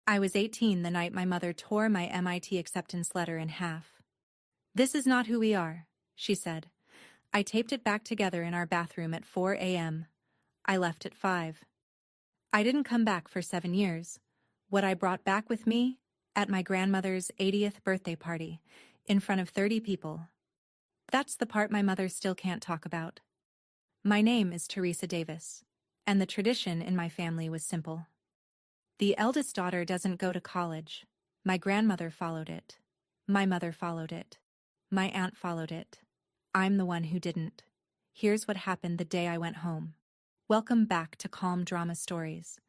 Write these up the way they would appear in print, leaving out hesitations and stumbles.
I was 18 the night my mother tore my MIT acceptance letter in half. "This is not who we are," she said. I taped it back together in our bathroom at 4 a.m. I left at 5. I didn't come back for 7 years. What I brought back with me? At my grandmother's 80th birthday party, in front of 30 people. That's the part my mother still can't talk about. My name is Theresa Davis, and the tradition in my family was simple. The eldest daughter doesn't go to college. My grandmother followed it. My mother followed it. My aunt followed it. I'm the one who didn't. Here's what happened the day I went home. Welcome back to Calm Drama Stories.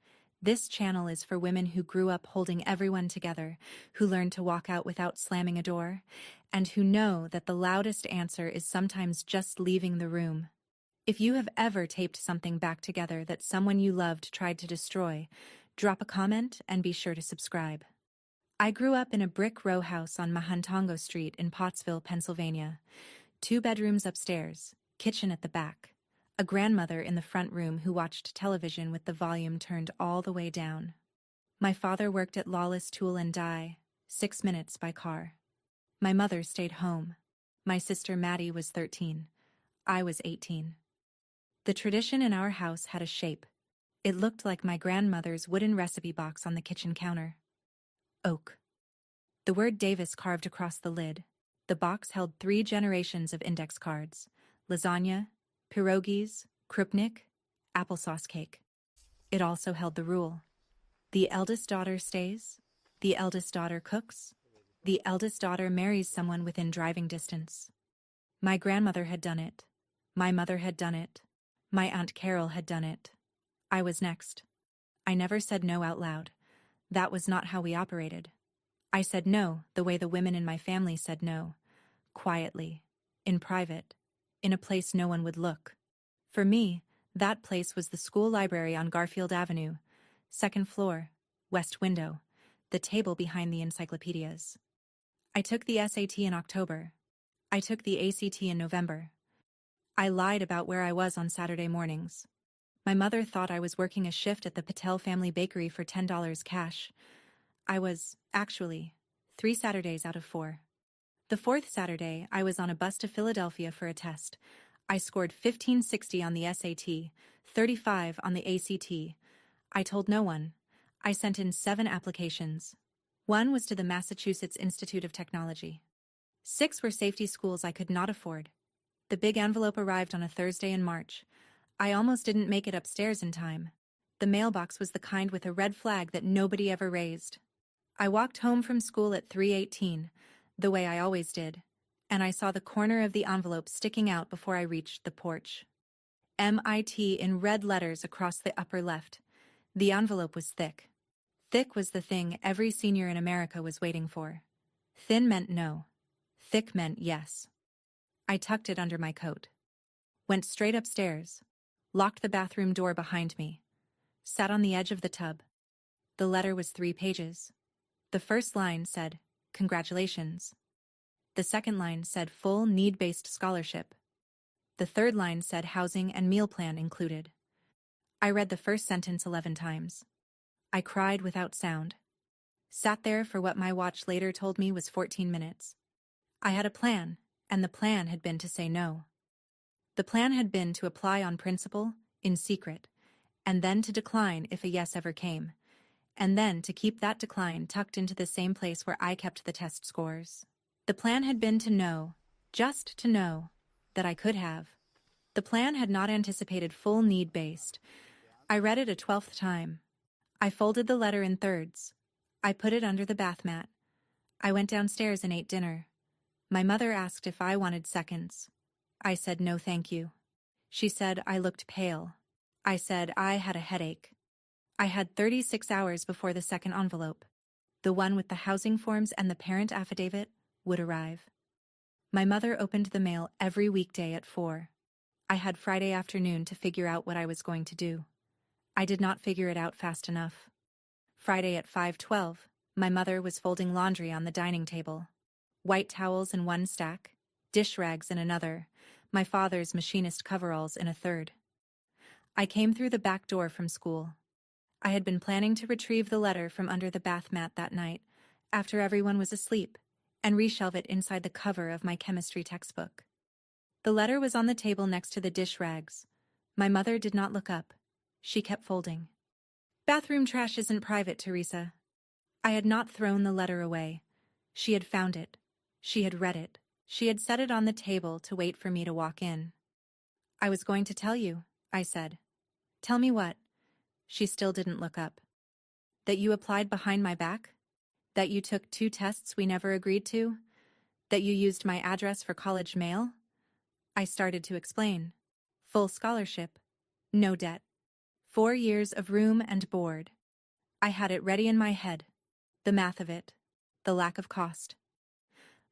This channel is for women who grew up holding everyone together, who learned to walk out without slamming a door, and who know that the loudest answer is sometimes just leaving the room. If you have ever taped something back together that someone you loved tried to destroy, drop a comment and be sure to subscribe. I grew up in a brick row house on Mahantongo Street in Pottsville, Pennsylvania. 2 bedrooms upstairs, kitchen at the back. A grandmother in the front room who watched television with the volume turned all the way down. My father worked at Lawless Tool and Die, 6 minutes by car. My mother stayed home. My sister Maddie was 13. I was 18. The tradition in our house had a shape. It looked like my grandmother's wooden recipe box on the kitchen counter. Oak. The word Davis carved across the lid. The box held 3 generations of index cards: lasagna, pierogies, krupnik, applesauce cake. It also held the rule. The eldest daughter stays. The eldest daughter cooks. The eldest daughter marries someone within driving distance. My grandmother had done it. My mother had done it. My Aunt Carol had done it. I was next. I never said no out loud. That was not how we operated. I said no the way the women in my family said no. Quietly. In private. In a place no one would look. For me, that place was the school library on Garfield Avenue, 2nd floor, west window, the table behind the encyclopedias. I took the SAT in October. I took the ACT in November. I lied about where I was on Saturday mornings. My mother thought I was working a shift at the Patel family bakery for $10 cash. I was, actually, 3 Saturdays out of 4. The 4th Saturday, I was on a bus to Philadelphia for a test. I scored 1560 on the SAT, 35 on the ACT. I told no one. I sent in 7 applications. 1 was to the Massachusetts Institute of Technology. 6 were safety schools I could not afford. The big envelope arrived on a Thursday in March. I almost didn't make it upstairs in time. The mailbox was the kind with a red flag that nobody ever raised. I walked home from school at 3:18, the way I always did, and I saw the corner of the envelope sticking out before I reached the porch. MIT in red letters across the upper left. The envelope was thick. Thick was the thing every senior in America was waiting for. Thin meant no. Thick meant yes. I tucked it under my coat. Went straight upstairs. Locked the bathroom door behind me. Sat on the edge of the tub. The letter was 3 pages. The first line said, "Congratulations." The second line said full need-based scholarship. The third line said housing and meal plan included. I read the first sentence 11 times. I cried without sound. Sat there for what my watch later told me was 14 minutes. I had a plan, and the plan had been to say no. The plan had been to apply on principle, in secret, and then to decline if a yes ever came, and then to keep that decline tucked into the same place where I kept the test scores. The plan had been to know, just to know, that I could have. The plan had not anticipated full need-based. I read it a 12th time. I folded the letter in thirds. I put it under the bath mat. I went downstairs and ate dinner. My mother asked if I wanted seconds. I said no thank you. She said I looked pale. I said I had a headache. I had 36 hours before the second envelope, the one with the housing forms and the parent affidavit, would arrive. My mother opened the mail every weekday at 4. I had Friday afternoon to figure out what I was going to do. I did not figure it out fast enough. Friday at 5:12, my mother was folding laundry on the dining table. White towels in one stack, dish rags in another, my father's machinist coveralls in a third. I came through the back door from school. I had been planning to retrieve the letter from under the bath mat that night, after everyone was asleep, and reshelve it inside the cover of my chemistry textbook. The letter was on the table next to the dish rags. My mother did not look up. She kept folding. Bathroom trash isn't private, Theresa. I had not thrown the letter away. She had found it. She had read it. She had set it on the table to wait for me to walk in. I was going to tell you, I said. Tell me what? She still didn't look up. That you applied behind my back? That you took 2 tests we never agreed to? That you used my address for college mail? I started to explain. Full scholarship. No debt. 4 years of room and board. I had it ready in my head. The math of it. The lack of cost.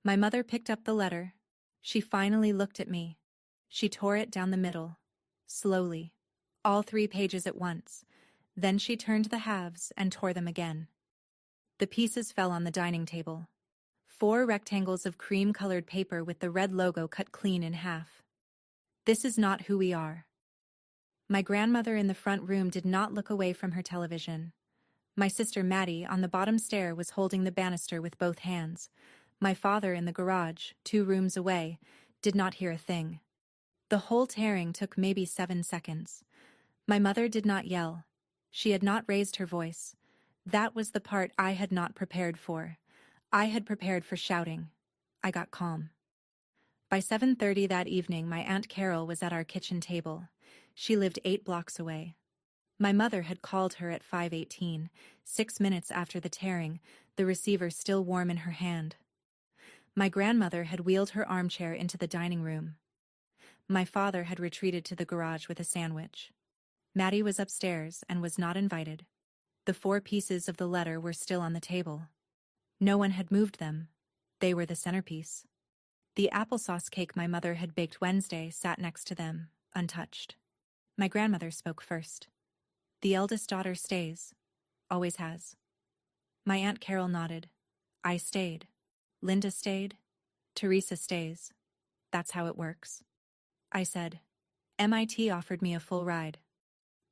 My mother picked up the letter. She finally looked at me. She tore it down the middle. Slowly. All 3 pages at once. Then she turned the halves and tore them again. The pieces fell on the dining table. 4 rectangles of cream-colored paper with the red logo cut clean in half. This is not who we are. My grandmother in the front room did not look away from her television. My sister Maddie on the bottom stair was holding the banister with both hands. My father in the garage, 2 rooms away, did not hear a thing. The whole tearing took maybe 7 seconds. My mother did not yell. She had not raised her voice. That was the part I had not prepared for. I had prepared for shouting. I got calm. By 7:30 that evening, my Aunt Carol was at our kitchen table. She lived 8 blocks away. My mother had called her at 5:18, 6 minutes after the tearing, the receiver still warm in her hand. My grandmother had wheeled her armchair into the dining room. My father had retreated to the garage with a sandwich. Maddie was upstairs and was not invited. The 4 pieces of the letter were still on the table. No one had moved them. They were the centerpiece. The applesauce cake my mother had baked Wednesday sat next to them, untouched. My grandmother spoke first. The eldest daughter stays. Always has. My Aunt Carol nodded. I stayed. Linda stayed. Theresa stays. That's how it works. I said. MIT offered me a full ride.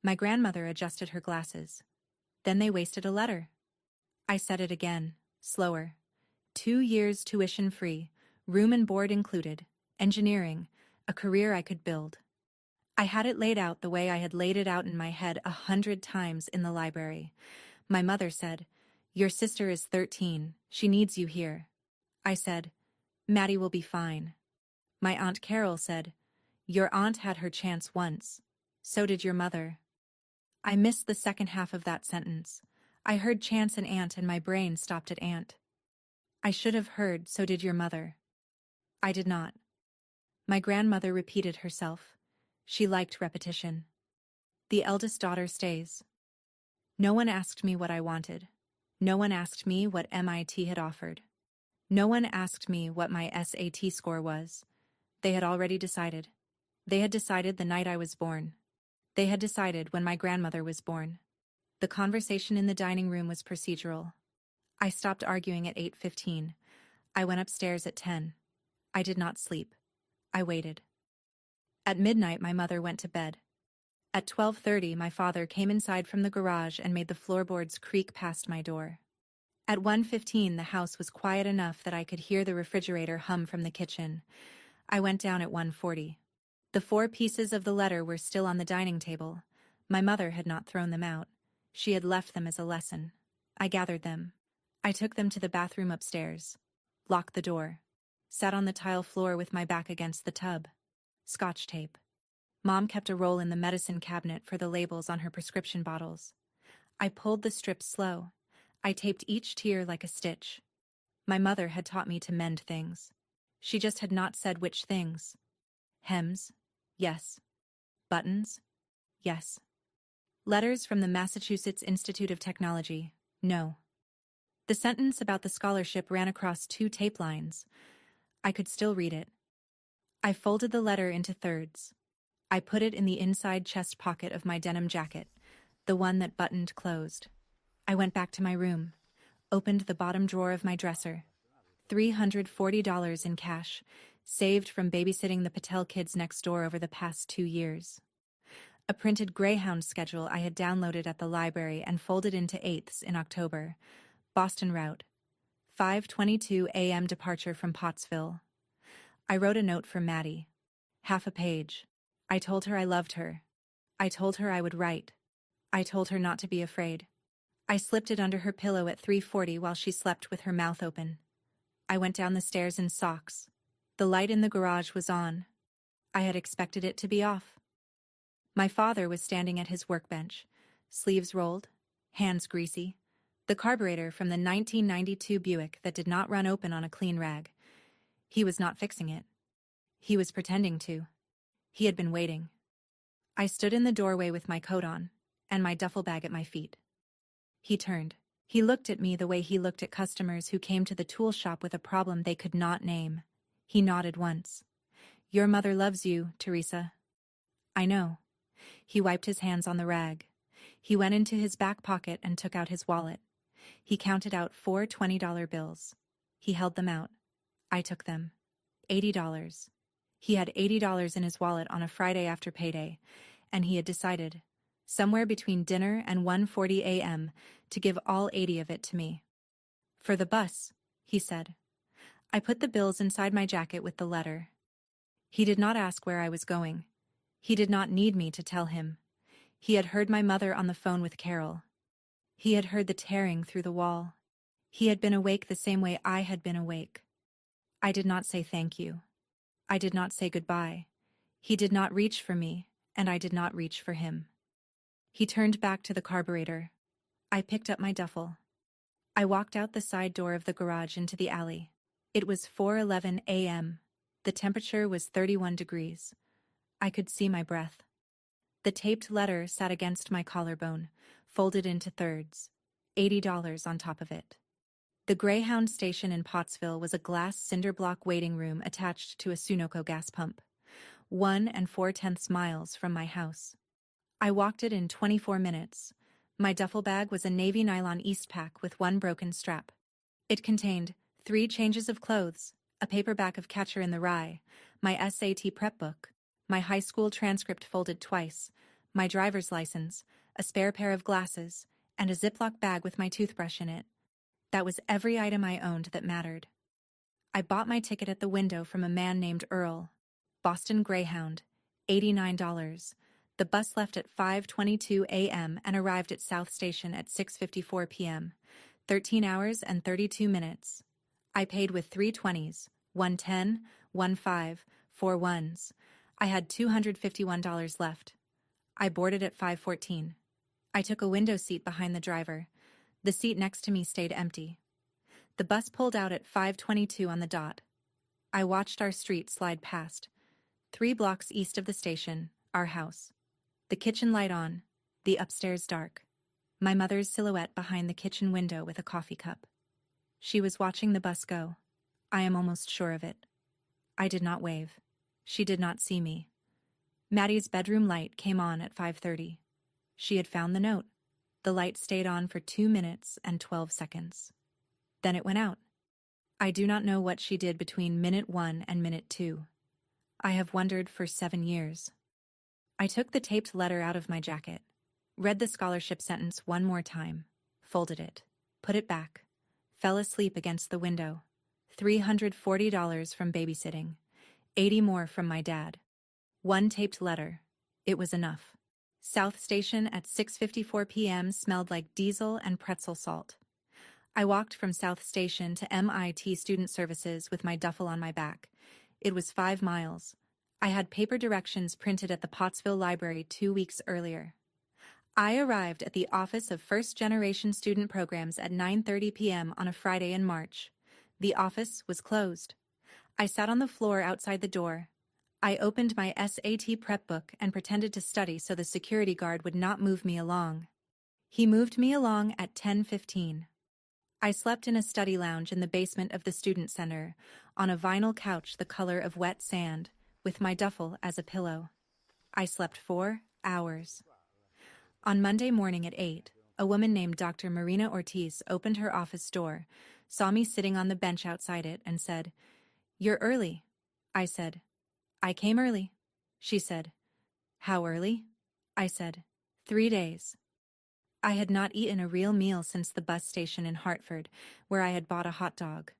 My grandmother adjusted her glasses. Then they wasted a letter. I said it again, slower. 2 years tuition free, room and board included, engineering, a career I could build. I had it laid out the way I had laid it out in my head 100 times in the library. My mother said, "Your sister is 13. She needs you here." I said, "Maddie will be fine." My Aunt Carol said, "Your aunt had her chance once. So did your mother." I missed the second half of that sentence. I heard chance and aunt and my brain stopped at aunt. I should have heard, "So did your mother." I did not. My grandmother repeated herself. She liked repetition. The eldest daughter stays. No one asked me what I wanted. No one asked me what MIT had offered. No one asked me what my SAT score was. They had already decided. They had decided the night I was born. They had decided when my grandmother was born. The conversation in the dining room was procedural. I stopped arguing at 8:15. I went upstairs at 10. I did not sleep. I waited. At midnight, my mother went to bed. At 12:30, my father came inside from the garage and made the floorboards creak past my door. At 1:15, the house was quiet enough that I could hear the refrigerator hum from the kitchen. I went down at 1:40. The 4 pieces of the letter were still on the dining table. My mother had not thrown them out. She had left them as a lesson. I gathered them. I took them to the bathroom upstairs. Locked the door. Sat on the tile floor with my back against the tub. Scotch tape. Mom kept a roll in the medicine cabinet for the labels on her prescription bottles. I pulled the strips slow. I taped each tear like a stitch. My mother had taught me to mend things. She just had not said which things. Hems. Yes. Buttons? Yes. Letters from the Massachusetts Institute of Technology? No. The sentence about the scholarship ran across 2 tape lines. I could still read it. I folded the letter into thirds. I put it in the inside chest pocket of my denim jacket, the one that buttoned closed. I went back to my room, opened the bottom drawer of my dresser. $340 in cash, saved from babysitting the Patel kids next door over the past 2 years. a printed Greyhound schedule I had downloaded at the library and folded into eighths in October. Boston route. 5:22 a.m. departure from Pottsville. I wrote a note for Maddie. Half a page. I told her I loved her. I told her I would write. I told her not to be afraid. I slipped it under her pillow at 3:40 while she slept with her mouth open. I went down the stairs in socks. The light in the garage was on. I had expected it to be off. My father was standing at his workbench, sleeves rolled, hands greasy, the carburetor from the 1992 Buick that did not run open on a clean rag. He was not fixing it. He was pretending to. He had been waiting. I stood in the doorway with my coat on, and my duffel bag at my feet. He turned. He looked at me the way he looked at customers who came to the tool shop with a problem they could not name. He nodded once. "Your mother loves you, Theresa." "I know." He wiped his hands on the rag. He went into his back pocket and took out his wallet. He counted out 4 $20 bills. He held them out. I took them. $80. He had $80 in his wallet on a Friday after payday, and he had decided, somewhere between dinner and 1:40 a.m., to give all 80 of it to me. "For the bus," he said. I put the bills inside my jacket with the letter. He did not ask where I was going. He did not need me to tell him. He had heard my mother on the phone with Carol. He had heard the tearing through the wall. He had been awake the same way I had been awake. I did not say thank you. I did not say goodbye. He did not reach for me, and I did not reach for him. He turned back to the carburetor. I picked up my duffel. I walked out the side door of the garage into the alley. It was 4:11 a.m. The temperature was 31 degrees. I could see my breath. The taped letter sat against my collarbone, folded into thirds. $80 on top of it. The Greyhound station in Pottsville was a glass cinder block waiting room attached to a Sunoco gas pump, 1 4/10 miles from my house. I walked it in 24 minutes. My duffel bag was a navy nylon Eastpak with 1 broken strap. It contained 3 changes of clothes, a paperback of Catcher in the Rye, my SAT prep book, my high school transcript folded twice, my driver's license, a spare pair of glasses, and a Ziploc bag with my toothbrush in it. That was every item I owned that mattered. I bought my ticket at the window from a man named Earl. Boston Greyhound, $89. The bus left at 5:22 a.m. and arrived at South Station at 6:54 p.m. 13 hours and 32 minutes. I paid with 3 20s, 1 10, 1 5, 4 1s. I had $251 left. I boarded at 5:14. I took a window seat behind the driver. The seat next to me stayed empty. The bus pulled out at 5:22 on the dot. I watched our street slide past. 3 blocks east of the station, our house. The kitchen light on, the upstairs dark. My mother's silhouette behind the kitchen window with a coffee cup. She was watching the bus go. I am almost sure of it. I did not wave. She did not see me. Maddie's bedroom light came on at 5:30. She had found the note. The light stayed on for 2 minutes and 12 seconds. Then it went out. I do not know what she did between minute 1 and minute 2. I have wondered for 7 years. I took the taped letter out of my jacket, read the scholarship sentence one more time, folded it, put it back, fell asleep against the window. $340 from babysitting, 80 more from my dad. 1 taped letter. It was enough. South Station at 6:54 p.m. smelled like diesel and pretzel salt. I walked from South Station to MIT Student Services with my duffel on my back. It was 5 miles. I had paper directions printed at the Pottsville Library 2 weeks earlier. I arrived at the Office of First Generation Student Programs at 9:30 p.m. on a Friday in March. The office was closed. I sat on the floor outside the door. I opened my SAT prep book and pretended to study so the security guard would not move me along. He moved me along at 10:15. I slept in a study lounge in the basement of the student center, on a vinyl couch the color of wet sand, with my duffel as a pillow. I slept 4 hours. On Monday morning at 8, a woman named Dr. Marina Ortiz opened her office door, saw me sitting on the bench outside it, and said, "You're early." I said, "I came early." She said, "How early?" I said. 3 days. I had not eaten a real meal since the bus station in Hartford, where I had bought a hot dog.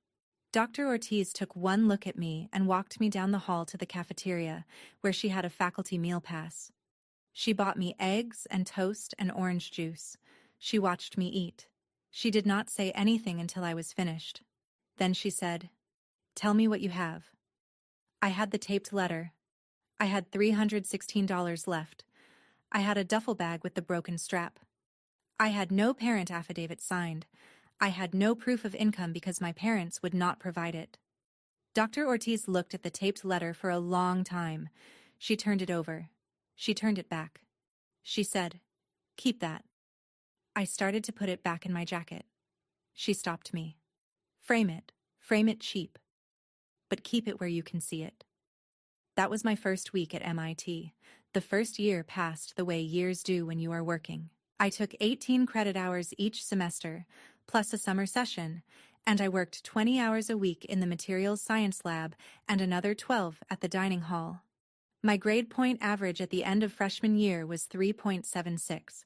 Dr. Ortiz took one look at me and walked me down the hall to the cafeteria, where she had a faculty meal pass. She bought me eggs and toast and orange juice. She watched me eat. She did not say anything until I was finished. Then she said, "Tell me what you have." I had the taped letter. I had $316 left. I had a duffel bag with the broken strap. I had no parent affidavit signed. I had no proof of income because my parents would not provide it. Dr. Ortiz looked at the taped letter for a long time. She turned it over. She turned it back. She said, "Keep that." I started to put it back in my jacket. She stopped me. Frame it cheap. But keep it where you can see it." That was my first week at MIT. The first year passed the way years do when you are working. I took 18 credit hours each semester, plus a summer session, and I worked 20 hours a week in the materials science lab and another 12 at the dining hall. My grade point average at the end of freshman year was 3.76.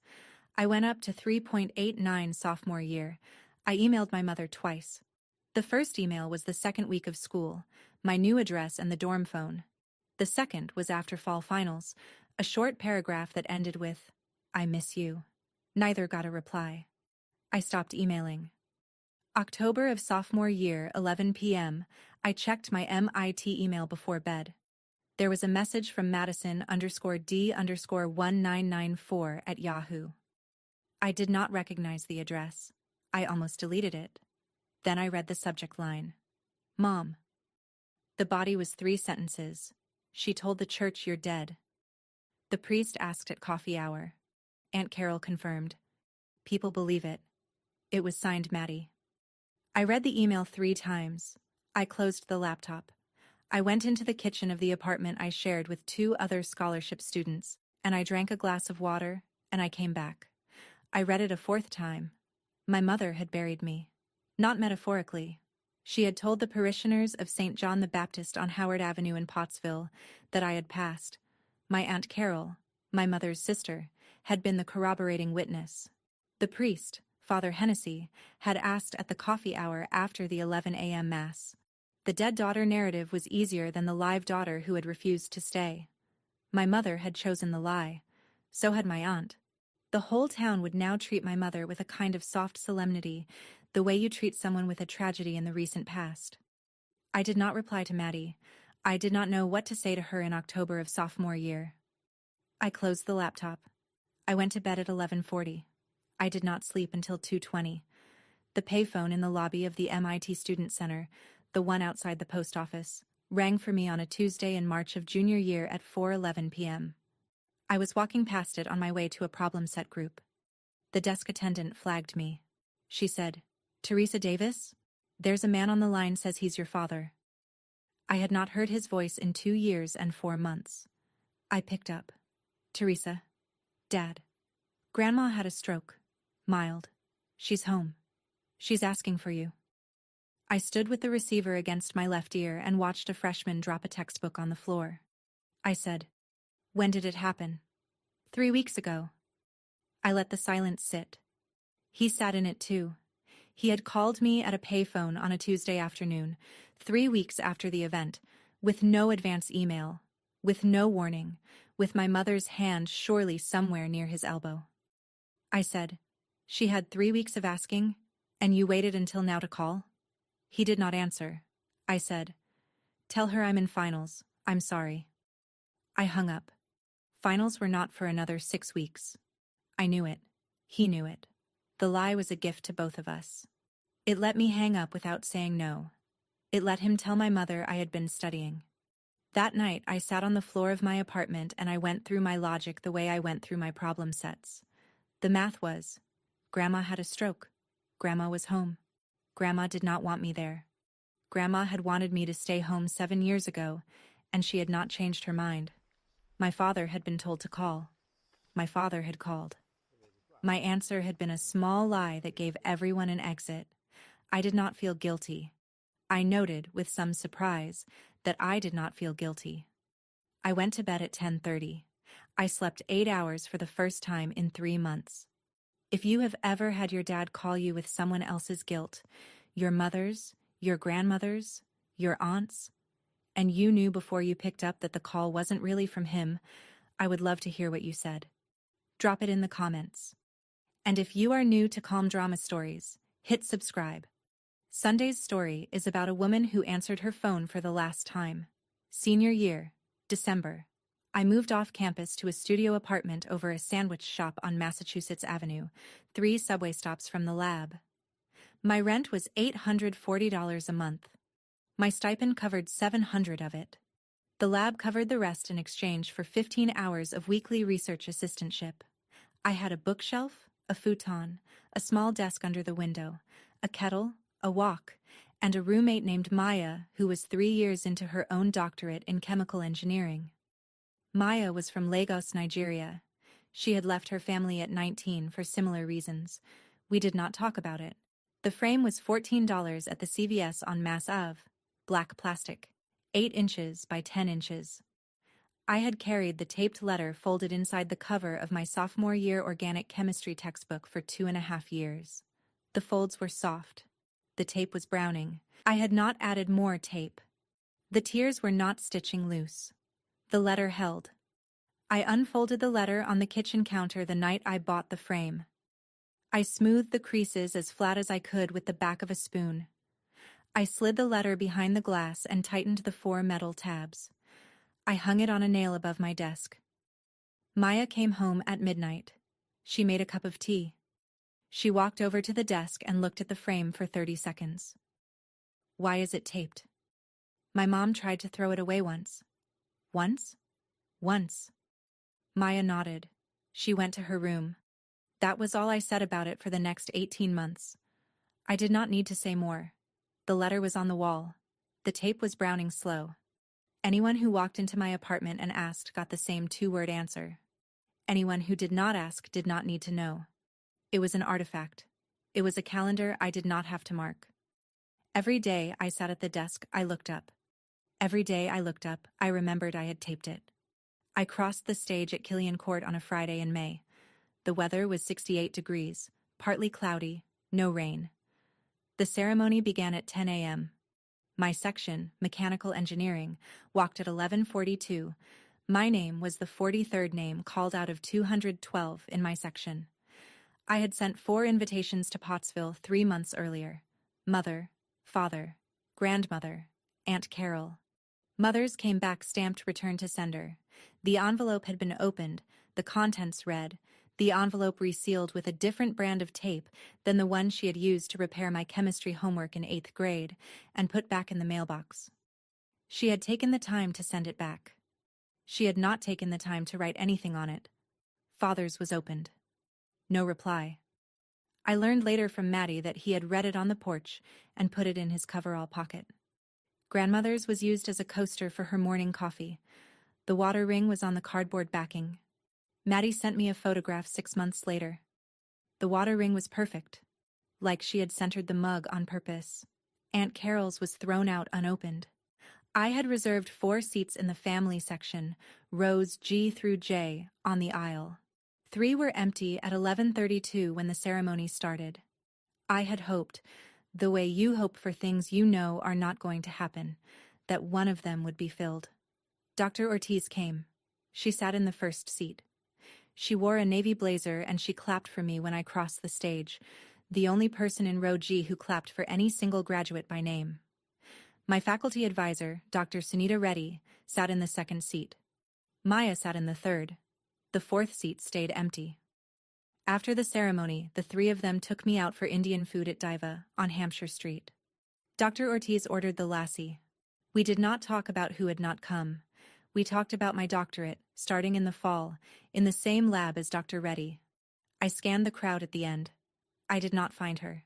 I went up to 3.89 sophomore year. I emailed my mother twice. The first email was the second week of school, my new address and the dorm phone. The second was after fall finals, a short paragraph that ended with, "I miss you." Neither got a reply. I stopped emailing. October of sophomore year, 11 p.m., I checked my MIT email before bed. There was a message from Madison_D_1994 at Yahoo. I did not recognize the address. I almost deleted it. Then I read the subject line. "Mom." The body was 3 sentences. "She told the church you're dead." The priest asked at coffee hour. Aunt Carol confirmed. "People believe it." It was signed Maddie. I read the email 3 times. I closed the laptop. I went into the kitchen of the apartment I shared with 2 other scholarship students, and I drank a glass of water, and I came back. I read it a 4th time. My mother had buried me. Not metaphorically. She had told the parishioners of St. John the Baptist on Howard Avenue in Pottsville that I had passed. My Aunt Carol, my mother's sister, had been the corroborating witness. The priest, Father Hennessy, had asked at the coffee hour after the 11 a.m. Mass. The dead daughter narrative was easier than the live daughter who had refused to stay. My mother had chosen the lie. So had my aunt. The whole town would now treat my mother with a kind of soft solemnity, the way you treat someone with a tragedy in the recent past. I did not reply to Maddie. I did not know what to say to her in October of sophomore year. I closed the laptop. I went to bed at 11:40. I did not sleep until 2:20. The payphone in the lobby of the MIT Student Center, the one outside the post office, rang for me on a Tuesday in March of junior year at 4:11 p.m. I was walking past it on my way to a problem set group. The desk attendant flagged me. She said, "Theresa Davis? There's a man on the line says he's your father." I had not heard his voice in 2 years and 4 months. I picked up. "Theresa. Dad. Grandma had a stroke. Mild. She's home. She's asking for you." I stood with the receiver against my left ear and watched a freshman drop a textbook on the floor. I said, "When did it happen?" 3 weeks ago." I let the silence sit. He sat in it too. He had called me at a payphone on a Tuesday afternoon, 3 weeks after the event, with no advance email, with no warning, with my mother's hand surely somewhere near his elbow. I said, "She had 3 weeks of asking, and you waited until now to call?" He did not answer. I said, "Tell her I'm in finals. I'm sorry." I hung up. Finals were not for another 6 weeks. I knew it. He knew it. The lie was a gift to both of us. It let me hang up without saying no. It let him tell my mother I had been studying. That night I sat on the floor of my apartment and I went through my logic the way I went through my problem sets. The math was, Grandma had a stroke. Grandma was home. Grandma did not want me there. Grandma had wanted me to stay home 7 years ago, and she had not changed her mind. My father had been told to call. My father had called. My answer had been a small lie that gave everyone an exit. I did not feel guilty. I noted, with some surprise, that I did not feel guilty. I went to bed at 10:30. I slept 8 hours for the first time in 3 months. If you have ever had your dad call you with someone else's guilt, your mother's, your grandmother's, your aunt's, and you knew before you picked up that the call wasn't really from him, I would love to hear what you said. Drop it in the comments. And if you are new to Calm Drama Stories, hit subscribe. Sunday's story is about a woman who answered her phone for the last time. Senior year, December. I moved off campus to a studio apartment over a sandwich shop on Massachusetts Avenue, 3 subway stops from the lab. My rent was $840 a month. My stipend covered $700 of it. The lab covered the rest in exchange for 15 hours of weekly research assistantship. I had a bookshelf, a futon, a small desk under the window, a kettle, a wok, and a roommate named Maya who was 3 years into her own doctorate in chemical engineering. Maya was from Lagos, Nigeria. She had left her family at 19 for similar reasons. We did not talk about it. The frame was $14 at the CVS on Mass Ave, black plastic, 8 inches by 10 inches. I had carried the taped letter folded inside the cover of my sophomore year organic chemistry textbook for 2.5 years. The folds were soft. The tape was browning. I had not added more tape. The tears were not stitching loose. The letter held. I unfolded the letter on the kitchen counter the night I bought the frame. I smoothed the creases as flat as I could with the back of a spoon. I slid the letter behind the glass and tightened the 4 metal tabs. I hung it on a nail above my desk. Maya came home at midnight. She made a cup of tea. She walked over to the desk and looked at the frame for 30 seconds. Why is it taped? My mom tried to throw it away once. Once? Once. Maya nodded. She went to her room. That was all I said about it for the next 18 months. I did not need to say more. The letter was on the wall. The tape was browning slow. Anyone who walked into my apartment and asked got the same 2-word answer. Anyone who did not ask did not need to know. It was an artifact. It was a calendar I did not have to mark. Every day I sat at the desk, I looked up. Every day I looked up, I remembered I had taped it. I crossed the stage at Killian Court on a Friday in May. The weather was 68 degrees, partly cloudy, no rain. The ceremony began at 10 a.m. My section, Mechanical Engineering, walked at 11:42. My name was the 43rd name called out of 212 in my section. I had sent 4 invitations to Pottsville 3 months earlier. Mother, father, grandmother, Aunt Carol. Mother's came back stamped return to sender. The envelope had been opened, the contents read, the envelope resealed with a different brand of tape than the one she had used to repair my chemistry homework in 8th grade, and put back in the mailbox. She had taken the time to send it back. She had not taken the time to write anything on it. Father's was opened. No reply. I learned later from Maddie that he had read it on the porch and put it in his coverall pocket. Grandmother's was used as a coaster for her morning coffee. The water ring was on the cardboard backing. Maddie sent me a photograph 6 months later. The water ring was perfect, like she had centered the mug on purpose. Aunt Carol's was thrown out unopened. I had reserved 4 seats in the family section, rows G through J, on the aisle. 3 were empty at 11:32 when the ceremony started. I had hoped, the way you hope for things you know are not going to happen, that one of them would be filled. Dr. Ortiz came. She sat in the first seat. She wore a navy blazer and she clapped for me when I crossed the stage, the only person in row G who clapped for any single graduate by name. My faculty advisor, Dr. Sunita Reddy, sat in the second seat. Maya sat in the third. The 4th seat stayed empty. After the ceremony, the 3 of them took me out for Indian food at Diva, on Hampshire Street. Dr. Ortiz ordered the lassi. We did not talk about who had not come. We talked about my doctorate, starting in the fall, in the same lab as Dr. Reddy. I scanned the crowd at the end. I did not find her.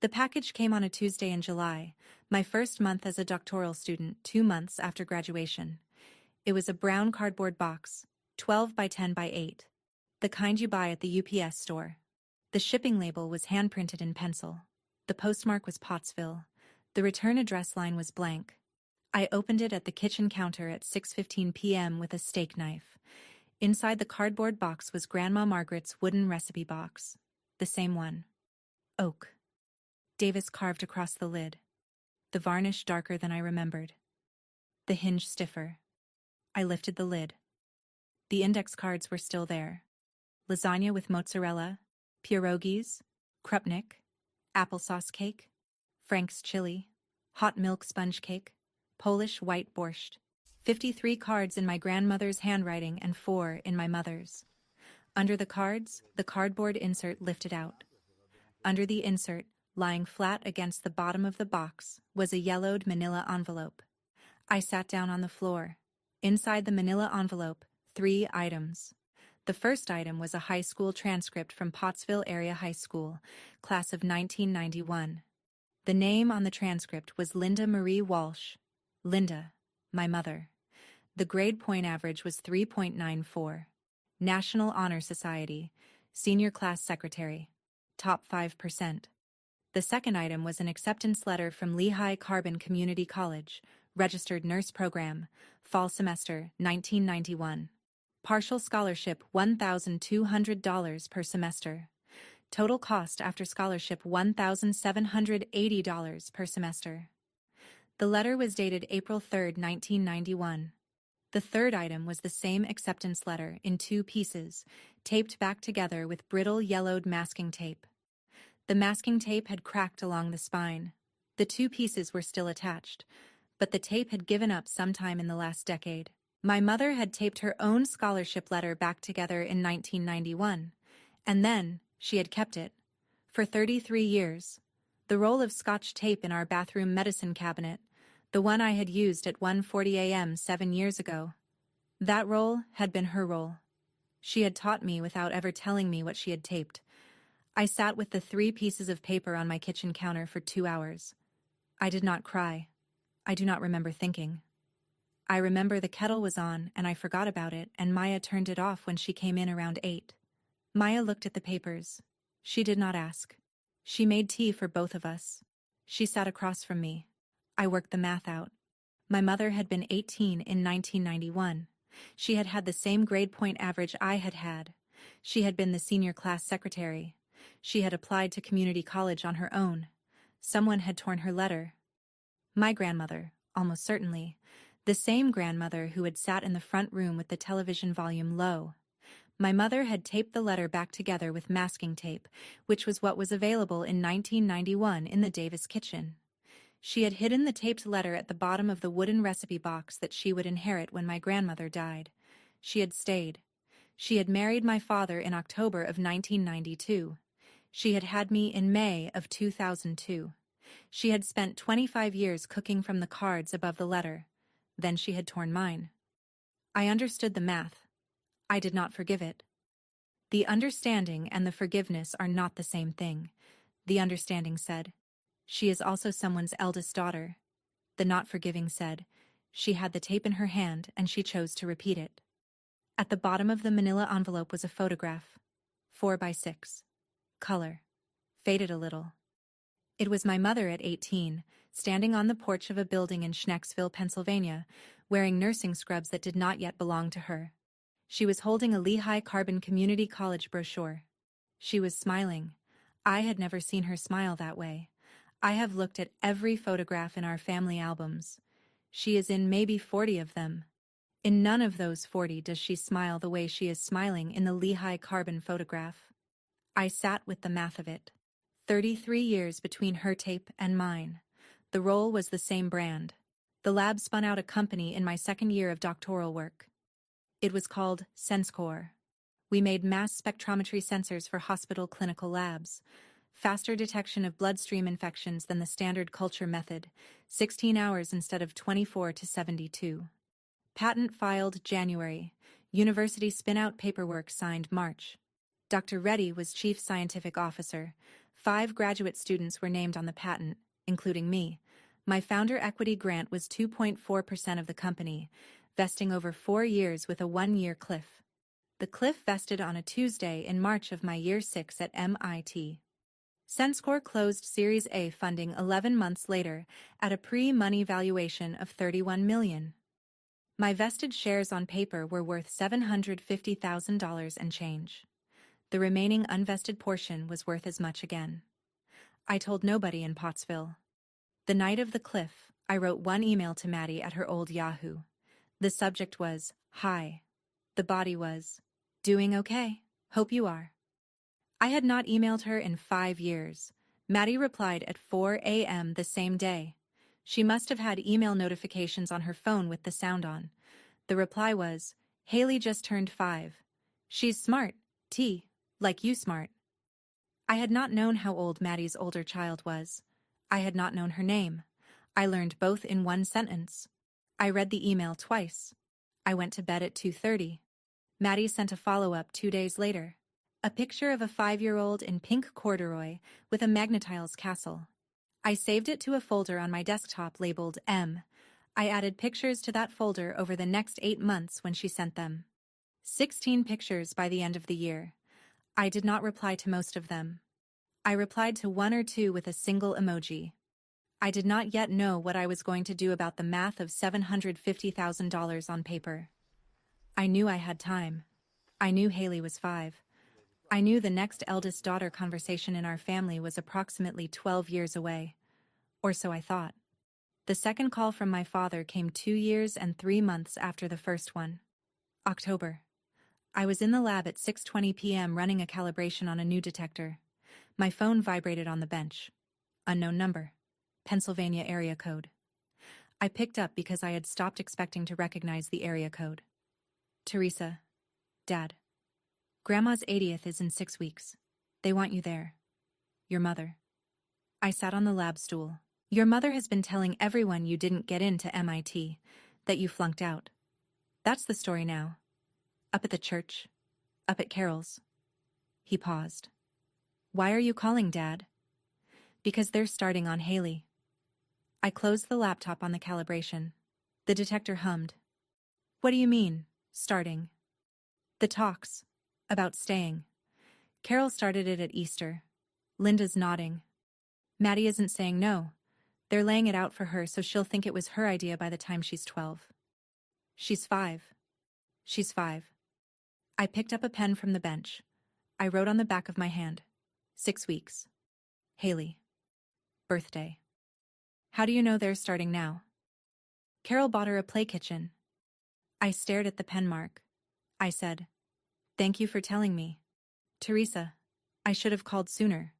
The package came on a Tuesday in July, my first month as a doctoral student, 2 months after graduation. It was a brown cardboard box, 12 by 10 by 8, the kind you buy at the UPS store. The shipping label was hand-printed in pencil. The postmark was Pottsville. The return address line was blank. I opened it at the kitchen counter at 6:15 p.m. with a steak knife. Inside the cardboard box was Grandma Margaret's wooden recipe box. The same one. Oak. Davis carved across the lid. The varnish darker than I remembered. The hinge stiffer. I lifted the lid. The index cards were still there. Lasagna with mozzarella, pierogies, krupnik, applesauce cake, Frank's chili, hot milk sponge cake, Polish white borscht. 53 cards in my grandmother's handwriting and 4 in my mother's. Under the cards, the cardboard insert lifted out. Under the insert, lying flat against the bottom of the box, was a yellowed manila envelope. I sat down on the floor. Inside the manila envelope, 3 items. The first item was a high school transcript from Pottsville Area High School, class of 1991. The name on the transcript was Linda Marie Walsh. Linda, my mother. The grade point average was 3.94. National Honor Society, senior class secretary, top 5%. The second item was an acceptance letter from Lehigh Carbon Community College, registered nurse program, fall semester, 1991. Partial scholarship $1,200 per semester. Total cost after scholarship $1,780 per semester. The letter was dated April 3, 1991. The third item was the same acceptance letter in 2 pieces, taped back together with brittle yellowed masking tape. The masking tape had cracked along the spine. The 2 pieces were still attached, but the tape had given up sometime in the last decade. My mother had taped her own scholarship letter back together in 1991, and then she had kept it. For 33 years. The roll of Scotch tape in our bathroom medicine cabinet, the one I had used at 1:40 a.m. 7 years ago. That roll had been her roll. She had taught me without ever telling me what she had taped. I sat with the 3 pieces of paper on my kitchen counter for 2 hours. I did not cry. I do not remember thinking. I remember the kettle was on and I forgot about it, and Maya turned it off when she came in around 8. Maya looked at the papers. She did not ask. She made tea for both of us. She sat across from me. I worked the math out. My mother had been 18 in 1991. She had had the same grade point average I had had. She had been the senior class secretary. She had applied to community college on her own. Someone had torn her letter. My grandmother, almost certainly. The same grandmother who had sat in the front room with the television volume low. My mother had taped the letter back together with masking tape, which was what was available in 1991 in the Davis kitchen. She had hidden the taped letter at the bottom of the wooden recipe box that she would inherit when my grandmother died. She had stayed. She had married my father in October of 1992. She had had me in May of 2002. She had spent 25 years cooking from the cards above the letter. Then she had torn mine. I understood the math. I did not forgive it. The understanding and the forgiveness are not the same thing, the understanding said. She is also someone's eldest daughter. The not forgiving said, she had the tape in her hand and she chose to repeat it. At the bottom of the manila envelope was a photograph. 4x6. Color. Faded a little. It was my mother at 18, standing on the porch of a building in Schnecksville, Pennsylvania, wearing nursing scrubs that did not yet belong to her. She was holding a Lehigh Carbon Community College brochure. She was smiling. I had never seen her smile that way. I have looked at every photograph in our family albums. She is in maybe 40 of them. In none of those 40 does she smile the way she is smiling in the Lehigh Carbon photograph. I sat with the math of it. 33 years between her tape and mine. The roll was the same brand. The lab spun out a company in my second year of doctoral work. It was called SenseCore. We made mass spectrometry sensors for hospital clinical labs. Faster detection of bloodstream infections than the standard culture method, 16 hours instead of 24 to 72. Patent filed January. University spin-out paperwork signed March. Dr. Reddy was chief scientific officer. 5 graduate students were named on the patent, including me. My founder equity grant was 2.4% of the company, vesting over 4 years with a 1-year cliff. The cliff vested on a Tuesday in March of my year 6 at MIT. SenseCore closed Series A funding 11 months later at a pre-money valuation of $31 million. My vested shares on paper were worth $750,000 and change. The remaining unvested portion was worth as much again. I told nobody in Pottsville. The night of the cliff, I wrote one email to Maddie at her old Yahoo. The subject was, "Hi." The body was, "Doing okay? Hope you are." I had not emailed her in 5 years. Maddie replied at 4 a.m. the same day. She must have had email notifications on her phone with the sound on. The reply was, "Haley just turned 5. She's smart, T, like you smart." I had not known how old Maddie's older child was. I had not known her name. I learned both in one sentence. I read the email twice. I went to bed at 2:30. Maddie sent a follow-up 2 days later. A picture of a 5-year-old in pink corduroy with a Magnetiles castle. I saved it to a folder on my desktop labeled M. I added pictures to that folder over the next 8 months when she sent them. 16 pictures by the end of the year. I did not reply to most of them. I replied to 1 or 2 with a single emoji. I did not yet know what I was going to do about the math of $750,000 on paper. I knew I had time. I knew Haley was 5. I knew the next eldest daughter conversation in our family was approximately 12 years away. Or so I thought. The second call from my father came 2 years and 3 months after the first one. October. I was in the lab at 6:20 p.m. running a calibration on a new detector. My phone vibrated on the bench. Unknown number. Pennsylvania area code. I picked up because I had stopped expecting to recognize the area code. Theresa. Dad. Grandma's 80th is in 6 weeks. They want you there. Your mother. I sat on the lab stool. Your mother has been telling everyone you didn't get into MIT, that you flunked out. That's the story now. Up at the church. Up at Carol's. He paused. Why are you calling, Dad? Because they're starting on Haley. I closed the laptop on the calibration. The detector hummed. What do you mean, starting? The talks. About staying. Carol started it at Easter. Linda's nodding. Maddie isn't saying no. They're laying it out for her so she'll think it was her idea by the time she's 12. She's 5. She's 5. I picked up a pen from the bench. I wrote on the back of my hand. 6 weeks. Haley. Birthday. How do you know they're starting now? Carol bought her a play kitchen. I stared at the pen mark. I said, "Thank you for telling me. Theresa, I should have called sooner."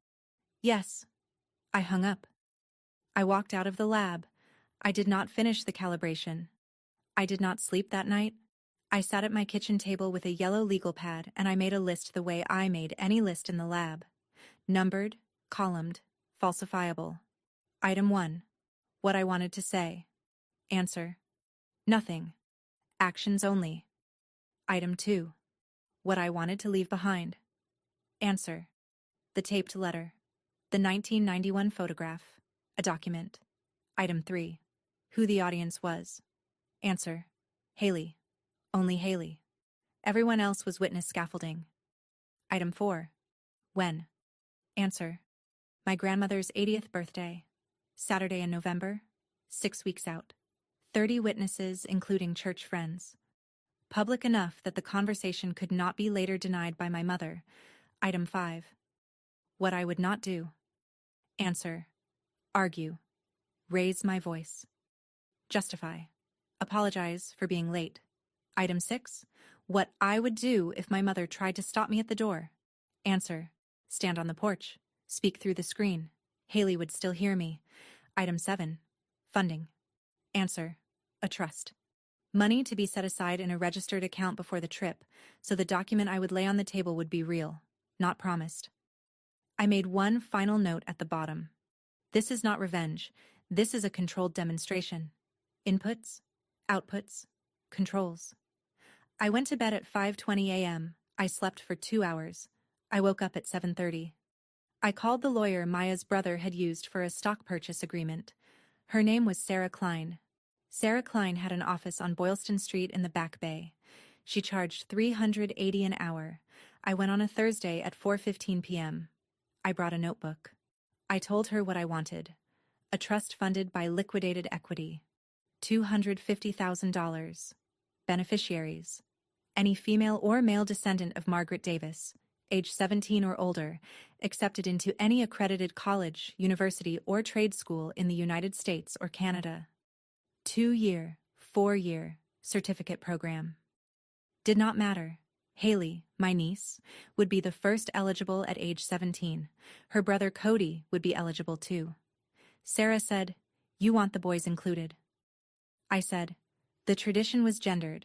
Yes. I hung up. I walked out of the lab. I did not finish the calibration. I did not sleep that night. I sat at my kitchen table with a yellow legal pad and I made a list the way I made any list in the lab. Numbered, columned, falsifiable. Item 1. What I wanted to say. Answer. Nothing. Actions only. Item 2. What I wanted to leave behind. Answer. The taped letter. The 1991 photograph. A document. Item 3. Who the audience was. Answer. Haley. Only Haley. Everyone else was witness scaffolding. Item 4. When. Answer. My grandmother's 80th birthday. Saturday in November. 6 weeks out. 30 witnesses, including church friends. Public enough that the conversation could not be later denied by my mother. Item 5. What I would not do. Answer. Argue. Raise my voice. Justify. Apologize for being late. Item 6. What I would do if my mother tried to stop me at the door. Answer. Stand on the porch. Speak through the screen. Haley would still hear me. Item 7. Funding. Answer. A trust. Money to be set aside in a registered account before the trip, so the document I would lay on the table would be real, not promised. I made one final note at the bottom. This is not revenge. This is a controlled demonstration. Inputs, outputs, controls. I went to bed at 5:20 a.m. I slept for 2 hours. I woke up at 7:30. I called the lawyer Maya's brother had used for a stock purchase agreement. Her name was Sarah Klein. Sarah Klein had an office on Boylston Street in the Back Bay. She charged $380 an hour. I went on a Thursday at 4:15 p.m. I brought a notebook. I told her what I wanted. A trust funded by liquidated equity. $250,000. Beneficiaries: any female or male descendant of Margaret Davis, age 17 or older, accepted into any accredited college, university, or trade school in the United States or Canada. 2-year, 4-year certificate program. Did not matter. Haley, my niece, would be the first eligible at age 17. Her brother Cody would be eligible too. Sarah said, "You want the boys included." I said, "The tradition was gendered.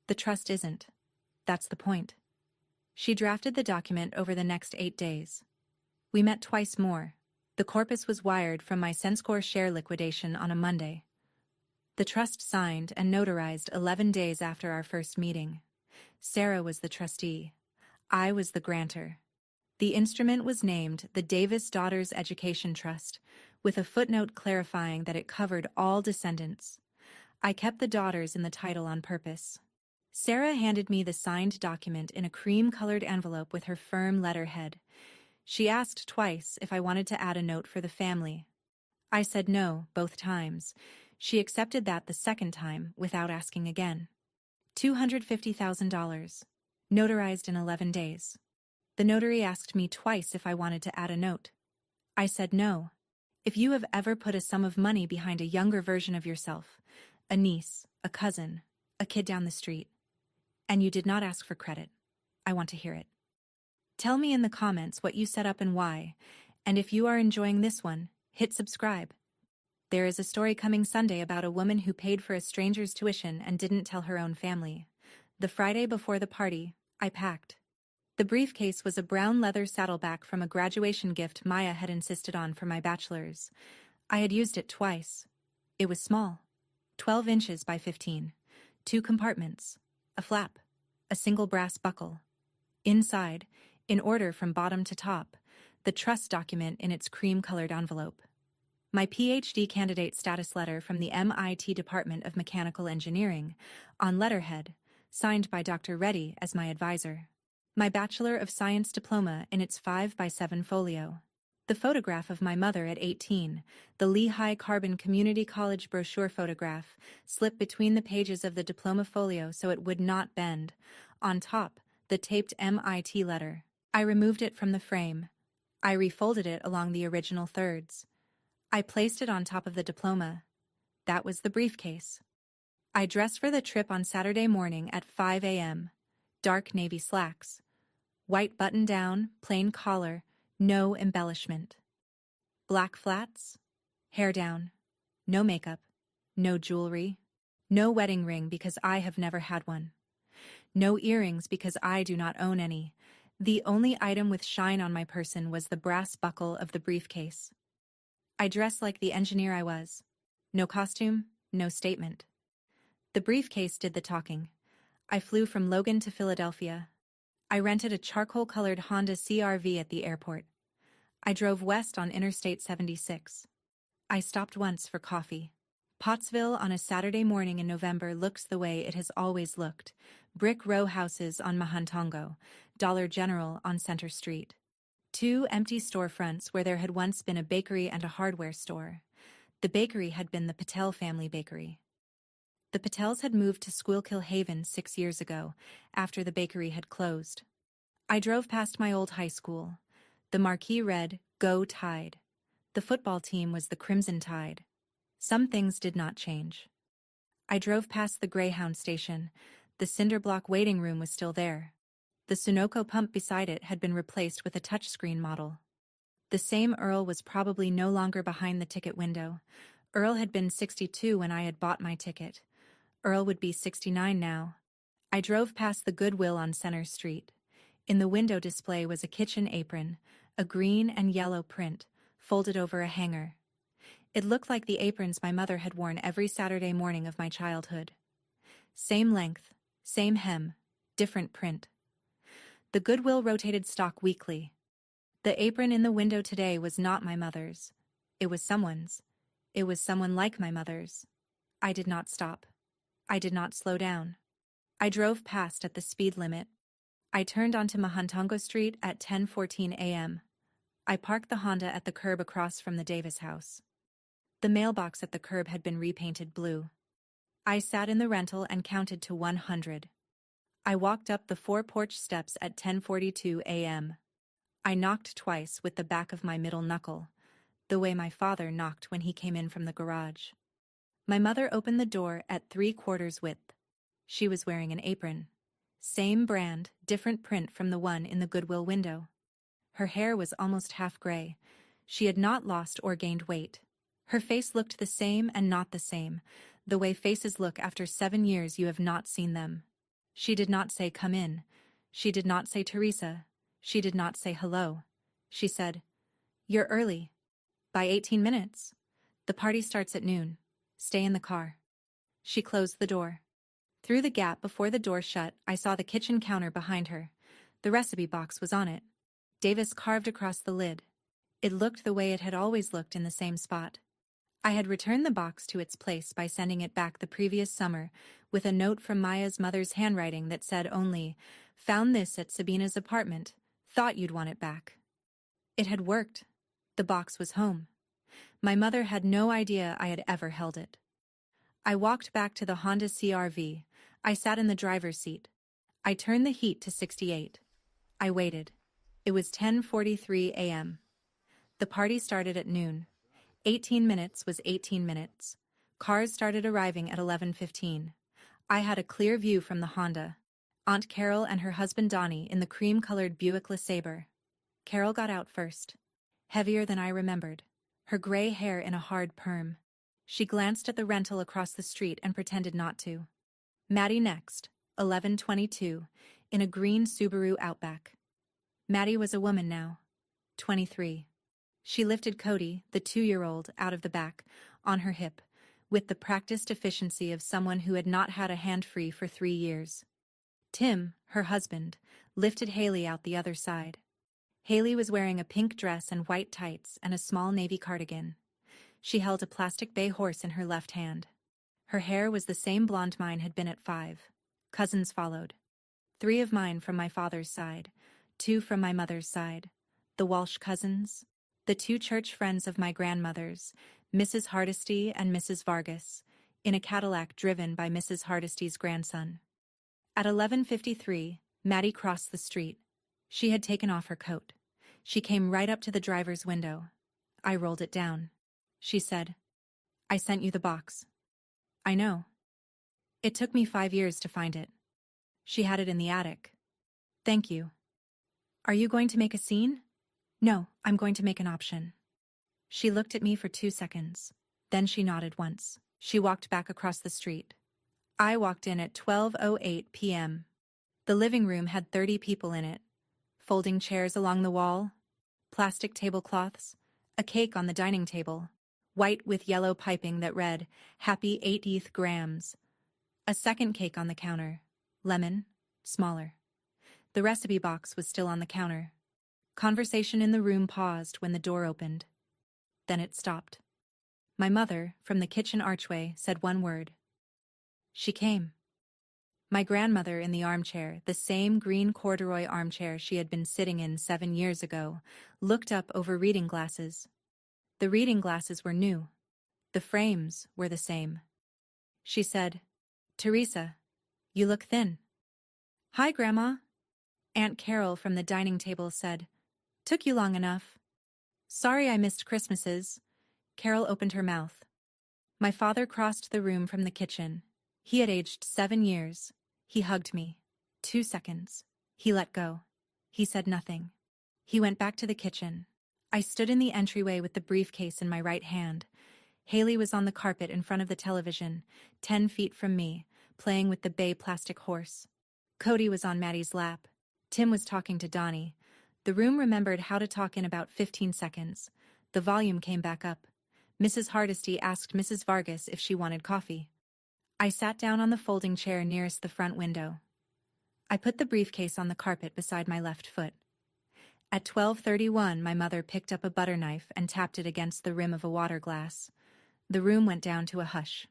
The trust isn't. That's the point." She drafted the document over the next 8 days. We met twice more. The corpus was wired from my Senscore share liquidation on a Monday. The trust signed and notarized 11 days after our first meeting. Sarah was the trustee. I was the grantor. The instrument was named the Davis Daughters Education Trust, with a footnote clarifying that it covered all descendants. I kept the daughters in the title on purpose. Sarah handed me the signed document in a cream-colored envelope with her firm letterhead. She asked twice if I wanted to add a note for the family. I said no, both times. She accepted that the second time without asking again. $250,000. Notarized in 11 days. The notary asked me twice if I wanted to add a note. I said no. If you have ever put a sum of money behind a younger version of yourself, a niece, a cousin, a kid down the street, and you did not ask for credit, I want to hear it. Tell me in the comments what you set up and why, and if you are enjoying this one, hit subscribe. There is a story coming Sunday about a woman who paid for a stranger's tuition and didn't tell her own family. The Friday before the party, I packed. The briefcase was a brown leather saddleback from a graduation gift Maya had insisted on for my bachelor's. I had used it twice. It was small, 12 inches by 15, 2 compartments, a flap, a single brass buckle. Inside, in order from bottom to top, the trust document in its cream-colored envelope. My PhD candidate status letter from the MIT Department of Mechanical Engineering, on letterhead, signed by Dr. Reddy as my advisor. My Bachelor of Science diploma in its 5x7 folio. The photograph of my mother at 18, the Lehigh Carbon Community College brochure photograph, slipped between the pages of the diploma folio so it would not bend. On top, the taped MIT letter. I removed it from the frame. I refolded it along the original thirds. I placed it on top of the diploma. That was the briefcase. I dressed for the trip on Saturday morning at 5 a.m. Dark navy slacks. White button-down, plain collar, no embellishment. Black flats. Hair down. No makeup. No jewelry. No wedding ring because I have never had one. No earrings because I do not own any. The only item with shine on my person was the brass buckle of the briefcase. I dressed like the engineer I was. No costume, no statement. The briefcase did the talking. I flew from Logan to Philadelphia. I rented a charcoal-colored Honda CR-V at the airport. I drove west on Interstate 76. I stopped once for coffee. Pottsville on a Saturday morning in November looks the way it has always looked. Brick row houses on Mahantongo, Dollar General on Center Street. 2 empty storefronts where there had once been a bakery and a hardware store. The bakery had been the Patel family bakery. The Patels had moved to Schuylkill Haven 6 years ago, after the bakery had closed. I drove past my old high school. The marquee read, "Go Tide." The football team was the Crimson Tide. Some things did not change. I drove past the Greyhound station. The cinder block waiting room was still there. The Sunoco pump beside it had been replaced with a touchscreen model. The same Earl was probably no longer behind the ticket window. Earl had been 62 when I had bought my ticket. Earl would be 69 now. I drove past the Goodwill on Center Street. In the window display was a kitchen apron, a green and yellow print, folded over a hanger. It looked like the aprons my mother had worn every Saturday morning of my childhood. Same length, same hem, different print. The Goodwill rotated stock weekly. The apron in the window today was not my mother's. It was someone's. It was someone like my mother's. I did not stop. I did not slow down. I drove past at the speed limit. I turned onto Mahantongo Street at 10:14 a.m. I parked the Honda at the curb across from the Davis house. The mailbox at the curb had been repainted blue. I sat in the rental and counted to 100. I walked up the 4 porch steps at 10:42 a.m. I knocked twice with the back of my middle knuckle, the way my father knocked when he came in from the garage. My mother opened the door at 3/4 width. She was wearing an apron. Same brand, different print from the one in the Goodwill window. Her hair was almost half gray. She had not lost or gained weight. Her face looked the same and not the same, the way faces look after 7 years you have not seen them. She did not say come in. She did not say Theresa. She did not say hello. She said, "You're early. By 18 minutes. The party starts at noon. Stay in the car." She closed the door. Through the gap before the door shut, I saw the kitchen counter behind her. The recipe box was on it. Davis carved across the lid. It looked the way it had always looked in the same spot. I had returned the box to its place by sending it back the previous summer, with a note from Maya's mother's handwriting that said only, "Found this at Sabina's apartment. Thought you'd want it back." It had worked. The box was home. My mother had no idea I had ever held it. I walked back to the Honda CR-V. I sat in the driver's seat. I turned the heat to 68. I waited. It was 10:43 a.m. The party started at noon. 18 minutes was 18 minutes. Cars started arriving at 11:15. I had a clear view from the Honda. Aunt Carol and her husband Donnie in the cream-colored Buick LeSabre. Carol got out first. Heavier than I remembered. Her gray hair in a hard perm. She glanced at the rental across the street and pretended not to. Maddie next, 11:22, in a green Subaru Outback. Maddie was a woman now. 23. She lifted Cody, the 2-year-old, out of the back, on her hip, with the practiced efficiency of someone who had not had a hand free for 3 years. Tim, her husband, lifted Haley out the other side. Haley was wearing a pink dress and white tights and a small navy cardigan. She held a plastic bay horse in her left hand. Her hair was the same blonde mine had been at 5. Cousins followed. 3 of mine from my father's side, 2 from my mother's side. The Walsh cousins. The 2 church friends of my grandmother's, Mrs. Hardesty and Mrs. Vargas, in a Cadillac driven by Mrs. Hardesty's grandson. At 11:53, Maddie crossed the street. She had taken off her coat. She came right up to the driver's window. I rolled it down. She said, "I sent you the box." "I know. It took me 5 years to find it." She had it in the attic. "Thank you." "Are you going to make a scene?" "No, I'm going to make an option." She looked at me for 2 seconds. Then she nodded once. She walked back across the street. I walked in at 12:08 p.m. The living room had 30 people in it. Folding chairs along the wall, plastic tablecloths, a cake on the dining table, white with yellow piping that read, "Happy 80th grams." A second cake on the counter, lemon, smaller. The recipe box was still on the counter. Conversation in the room paused when the door opened. Then it stopped. My mother, from the kitchen archway, said one word. She came. My grandmother in the armchair, the same green corduroy armchair she had been sitting in 7 years ago, looked up over reading glasses. The reading glasses were new. The frames were the same. She said, "Theresa, you look thin." "Hi, Grandma." Aunt Carol from the dining table said, "Took you long enough." "Sorry I missed Christmases." Carol opened her mouth. My father crossed the room from the kitchen. He had aged 7 years. He hugged me. 2 seconds. He let go. He said nothing. He went back to the kitchen. I stood in the entryway with the briefcase in my right hand. Haley was on the carpet in front of the television, 10 feet from me, playing with the bay plastic horse. Cody was on Maddie's lap. Tim was talking to Donnie. The room remembered how to talk in about 15 seconds. The volume came back up. Mrs. Hardesty asked Mrs. Vargas if she wanted coffee. I sat down on the folding chair nearest the front window. I put the briefcase on the carpet beside my left foot. At 12:31, my mother picked up a butter knife and tapped it against the rim of a water glass. The room went down to a hush.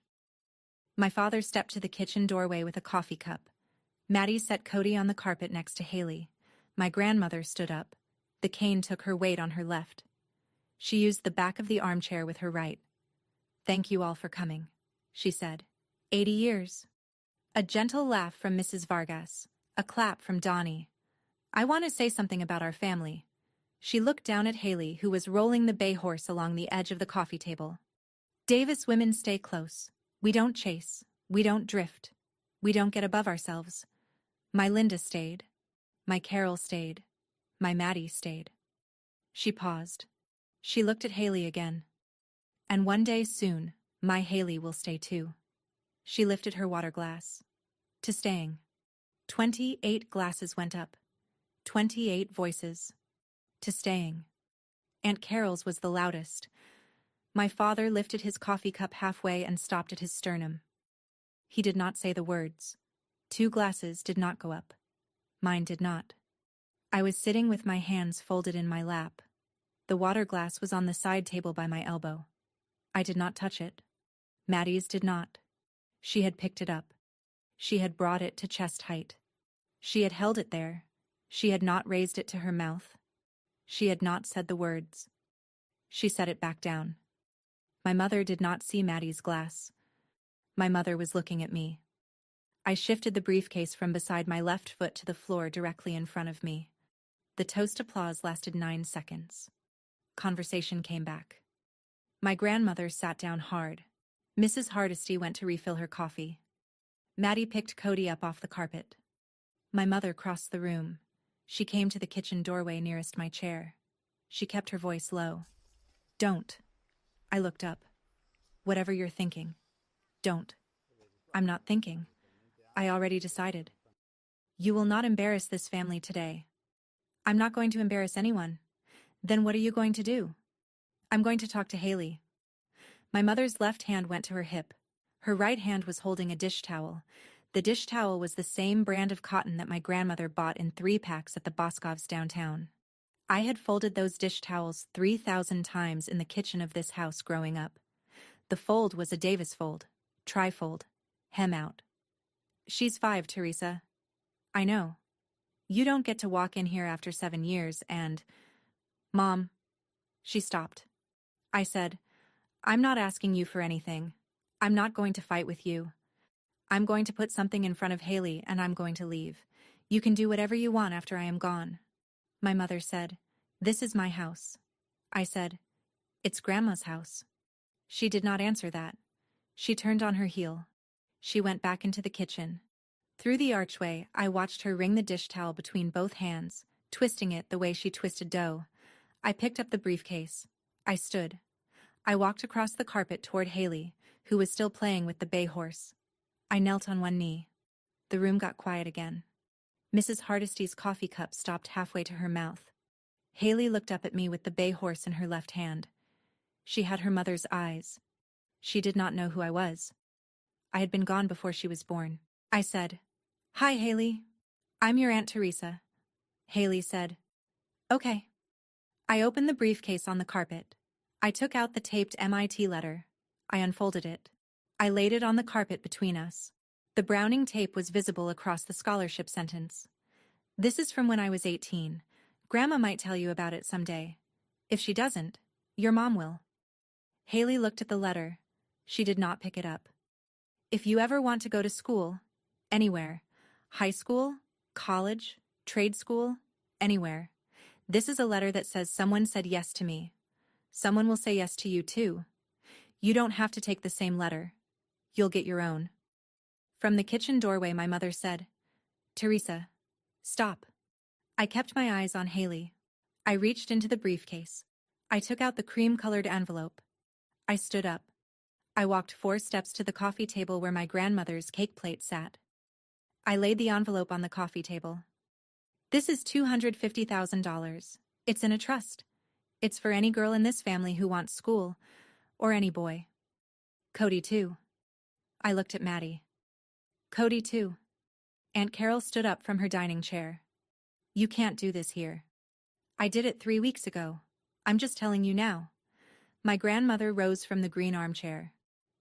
My father stepped to the kitchen doorway with a coffee cup. Maddie set Cody on the carpet next to Haley. My grandmother stood up. The cane took her weight on her left. She used the back of the armchair with her right. "Thank you all for coming," she said. 80 years. A gentle laugh from Mrs. Vargas. A clap from Donnie. I want to say something about our family. She looked down at Haley, who was rolling the bay horse along the edge of the coffee table. Davis women stay close. We don't chase. We don't drift. We don't get above ourselves. My Linda stayed. My Carol stayed. My Maddie stayed. She paused. She looked at Haley again. And one day soon, my Haley will stay too. She lifted her water glass. To staying. 28 glasses went up. 28 voices. To staying. Aunt Carol's was the loudest. My father lifted his coffee cup halfway and stopped at his sternum. He did not say the words. 2 glasses did not go up. Mine did not. I was sitting with my hands folded in my lap. The water glass was on the side table by my elbow. I did not touch it. Maddie's did not. She had picked it up. She had brought it to chest height. She had held it there. She had not raised it to her mouth. She had not said the words. She set it back down. My mother did not see Maddie's glass. My mother was looking at me. I shifted the briefcase from beside my left foot to the floor directly in front of me. The toast applause lasted 9 seconds. Conversation came back. My grandmother sat down hard. Mrs. Hardesty went to refill her coffee. Maddie picked Cody up off the carpet. My mother crossed the room. She came to the kitchen doorway nearest my chair. She kept her voice low. Don't. I looked up. Whatever you're thinking. Don't. I'm not thinking. I already decided. You will not embarrass this family today. I'm not going to embarrass anyone. Then what are you going to do? I'm going to talk to Haley. My mother's left hand went to her hip. Her right hand was holding a dish towel. The dish towel was the same brand of cotton that my grandmother bought in 3 packs at the Boscov's downtown. I had folded those dish towels 3,000 times in the kitchen of this house growing up. The fold was a Davis fold, trifold, hem out. She's 5, Theresa. I know. You don't get to walk in here after 7 years and... Mom. She stopped. I said, I'm not asking you for anything. I'm not going to fight with you. I'm going to put something in front of Haley and I'm going to leave. You can do whatever you want after I am gone. My mother said, This is my house. I said, It's Grandma's house. She did not answer that. She turned on her heel. She went back into the kitchen. Through the archway, I watched her wring the dish towel between both hands, twisting it the way she twisted dough. I picked up the briefcase. I stood. I walked across the carpet toward Haley, who was still playing with the bay horse. I knelt on one knee. The room got quiet again. Mrs. Hardesty's coffee cup stopped halfway to her mouth. Haley looked up at me with the bay horse in her left hand. She had her mother's eyes. She did not know who I was. I had been gone before she was born. I said, Hi, Haley. I'm your Aunt Theresa. Haley said, Okay. I opened the briefcase on the carpet. I took out the taped MIT letter. I unfolded it. I laid it on the carpet between us. The Browning tape was visible across the scholarship sentence. This is from when I was 18. Grandma might tell you about it someday. If she doesn't, your mom will. Haley looked at the letter. She did not pick it up. If you ever want to go to school, anywhere, high school, college, trade school, anywhere, this is a letter that says someone said yes to me. Someone will say yes to you too. You don't have to take the same letter. You'll get your own. From the kitchen doorway, my mother said, Theresa, stop. I kept my eyes on Haley. I reached into the briefcase. I took out the cream-colored envelope. I stood up. I walked 4 steps to the coffee table where my grandmother's cake plate sat. I laid the envelope on the coffee table. This is $250,000. It's in a trust. It's for any girl in this family who wants school, or any boy. Cody too. I looked at Maddie. Cody too. Aunt Carol stood up from her dining chair. You can't do this here. I did it 3 weeks ago. I'm just telling you now. My grandmother rose from the green armchair.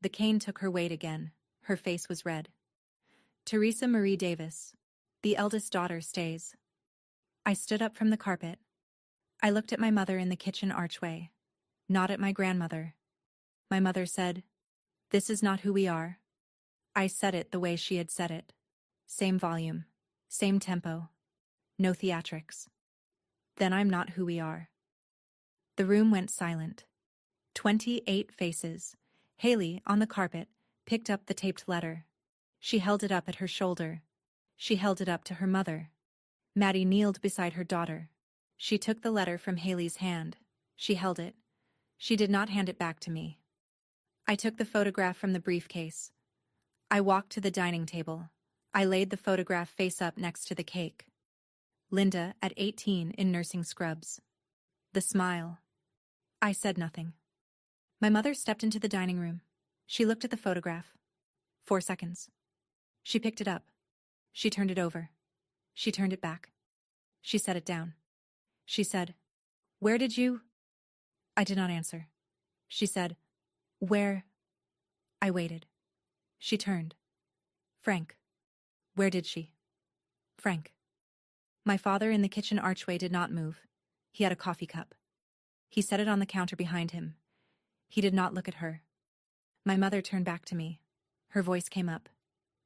The cane took her weight again. Her face was red. Theresa Marie Davis. The eldest daughter stays. I stood up from the carpet. I looked at my mother in the kitchen archway. Not at my grandmother. My mother said, This is not who we are. I said it the way she had said it. Same volume. Same tempo. No theatrics. Then I'm not who we are. The room went silent. 28 faces. Haley, on the carpet, picked up the taped letter. She held it up at her shoulder. She held it up to her mother. Maddie kneeled beside her daughter. She took the letter from Haley's hand. She held it. She did not hand it back to me. I took the photograph from the briefcase. I walked to the dining table. I laid the photograph face up next to the cake. Linda, at 18, in nursing scrubs. The smile. I said nothing. My mother stepped into the dining room. She looked at the photograph. 4 seconds. She picked it up. She turned it over. She turned it back. She set it down. She said, "Where did you?" I did not answer. She said, "Where?" I waited. She turned. "Frank." Where did she? Frank. My father in the kitchen archway did not move. He had a coffee cup. He set it on the counter behind him. He did not look at her. My mother turned back to me. Her voice came up.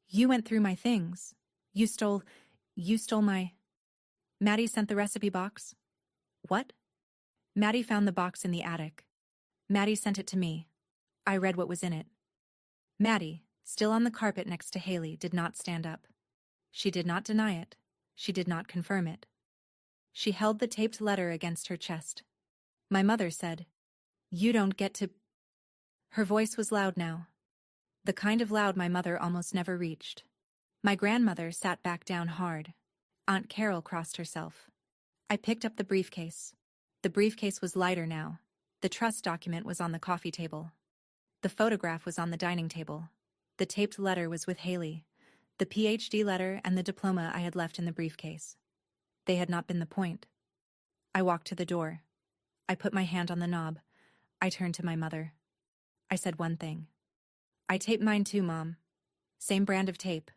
"You went through my things. You stole my..." Maddie sent the recipe box. What? Maddie found the box in the attic. Maddie sent it to me. I read what was in it. Maddie, still on the carpet next to Haley, did not stand up. She did not deny it. She did not confirm it. She held the taped letter against her chest. My mother said, "You don't get to..." Her voice was loud now. The kind of loud my mother almost never reached. My grandmother sat back down hard. Aunt Carol crossed herself. I picked up the briefcase. The briefcase was lighter now. The trust document was on the coffee table. The photograph was on the dining table. The taped letter was with Haley. The PhD letter and the diploma I had left in the briefcase. They had not been the point. I walked to the door. I put my hand on the knob. I turned to my mother. I said one thing. "I taped mine too, Mom. Same brand of tape."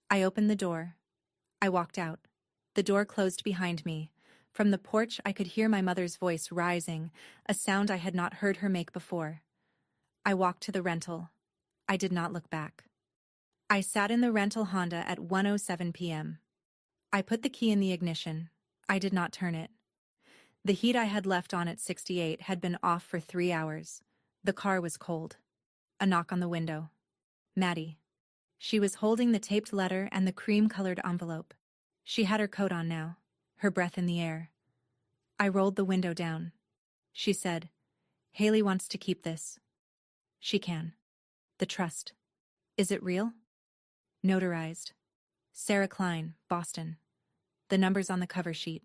I opened the door. I walked out. The door closed behind me. From the porch I could hear my mother's voice rising, a sound I had not heard her make before. I walked to the rental. I did not look back. I sat in the rental Honda at 1:07 p.m. I put the key in the ignition. I did not turn it. The heat I had left on at 68 had been off for 3 hours. The car was cold. A knock on the window. Maddie. She was holding the taped letter and the cream-colored envelope. She had her coat on now, her breath in the air. I rolled the window down. She said, "Haley wants to keep this." She can. The trust. Is it real? Notarized. Sarah Klein, Boston. The numbers on the cover sheet.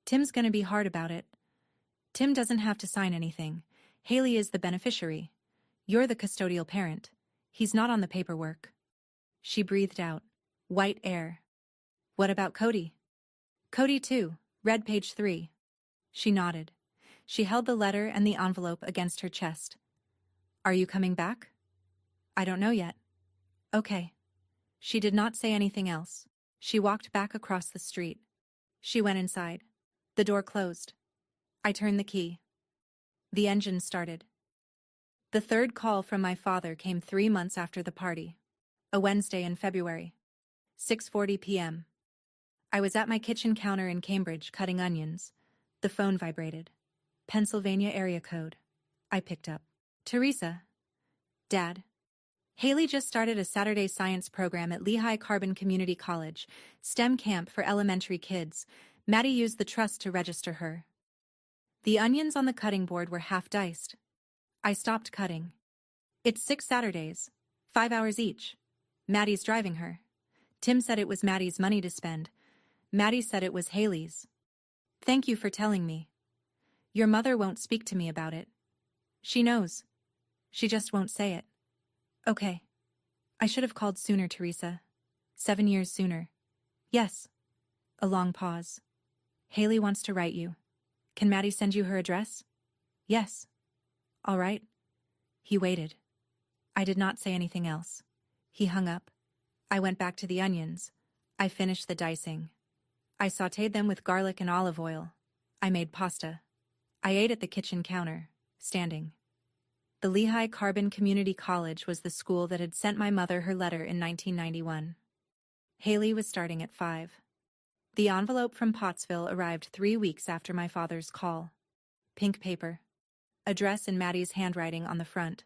Tim's gonna be hard about it. Tim doesn't have to sign anything. Haley is the beneficiary. You're the custodial parent. He's not on the paperwork. She breathed out. White air. What about Cody? Cody too. Read page 3. She nodded. She held the letter and the envelope against her chest. Are you coming back? I don't know yet. Okay. She did not say anything else. She walked back across the street. She went inside. The door closed. I turned the key. The engine started. The third call from my father came 3 months after the party. A Wednesday in February. 6:40 p.m. I was at my kitchen counter in Cambridge cutting onions. The phone vibrated. Pennsylvania area code. I picked up. Theresa. Dad. Haley just started a Saturday science program at Lehigh Carbon Community College, STEM camp for elementary kids. Maddie used the trust to register her. The onions on the cutting board were half diced. I stopped cutting. It's 6 Saturdays, 5 hours each. Maddie's driving her. Tim said it was Maddie's money to spend. Maddie said it was Haley's. Thank you for telling me. Your mother won't speak to me about it. She knows. She just won't say it. Okay. I should have called sooner, Theresa. 7 years sooner. Yes. A long pause. Haley wants to write you. Can Maddie send you her address? Yes. All right. He waited. I did not say anything else. He hung up. I went back to the onions. I finished the dicing. I sautéed them with garlic and olive oil. I made pasta. I ate at the kitchen counter, standing. The Lehigh Carbon Community College was the school that had sent my mother her letter in 1991. Haley was starting at 5. The envelope from Pottsville arrived 3 weeks after my father's call. Pink paper. Address in Maddie's handwriting on the front.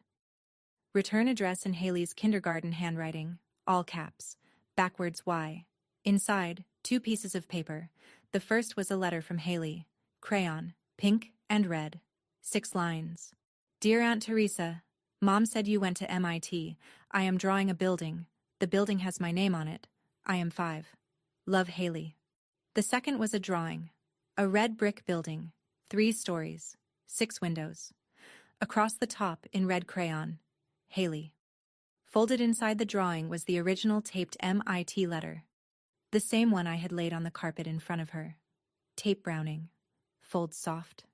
Return address in Haley's kindergarten handwriting, all caps, backwards Y. Inside, 2 pieces of paper. The first was a letter from Haley, crayon, pink and red. 6 lines. Dear Aunt Theresa, Mom said you went to MIT. I am drawing a building. The building has my name on it. I am 5. Love, Haley. The second was a drawing. A red brick building, 3 stories, 6 windows. Across the top, in red crayon, Haley. Folded inside the drawing was the original taped MIT letter. The same one I had laid on the carpet in front of her. Tape browning. Fold soft.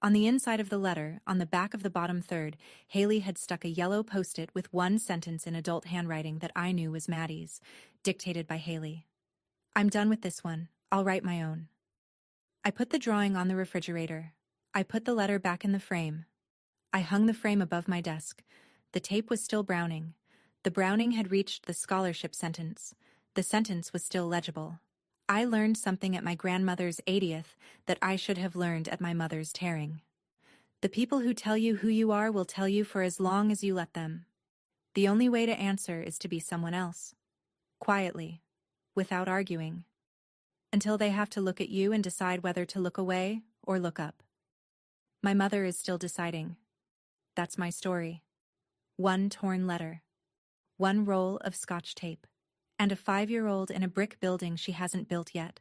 On the inside of the letter, on the back of the bottom third, Haley had stuck a yellow post-it with 1 sentence in adult handwriting that I knew was Maddie's, dictated by Haley. I'm done with this one. I'll write my own. I put the drawing on the refrigerator. I put the letter back in the frame. I hung the frame above my desk. The tape was still browning. The browning had reached the scholarship sentence. The sentence was still legible. I learned something at my grandmother's 80th that I should have learned at my mother's tearing. The people who tell you who you are will tell you for as long as you let them. The only way to answer is to be someone else. Quietly. Without arguing. Until they have to look at you and decide whether to look away or look up. My mother is still deciding. That's my story. 1 torn letter. 1 roll of Scotch tape. And a 5-year-old in a brick building she hasn't built yet.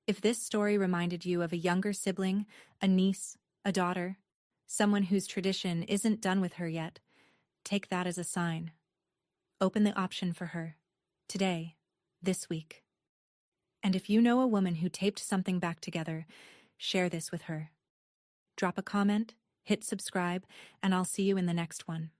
If this story reminded you of a younger sibling, a niece, a daughter, someone whose tradition isn't done with her yet, take that as a sign. Open the option for her. Today. This week. And if you know a woman who taped something back together, share this with her. Drop a comment, hit subscribe, and I'll see you in the next one.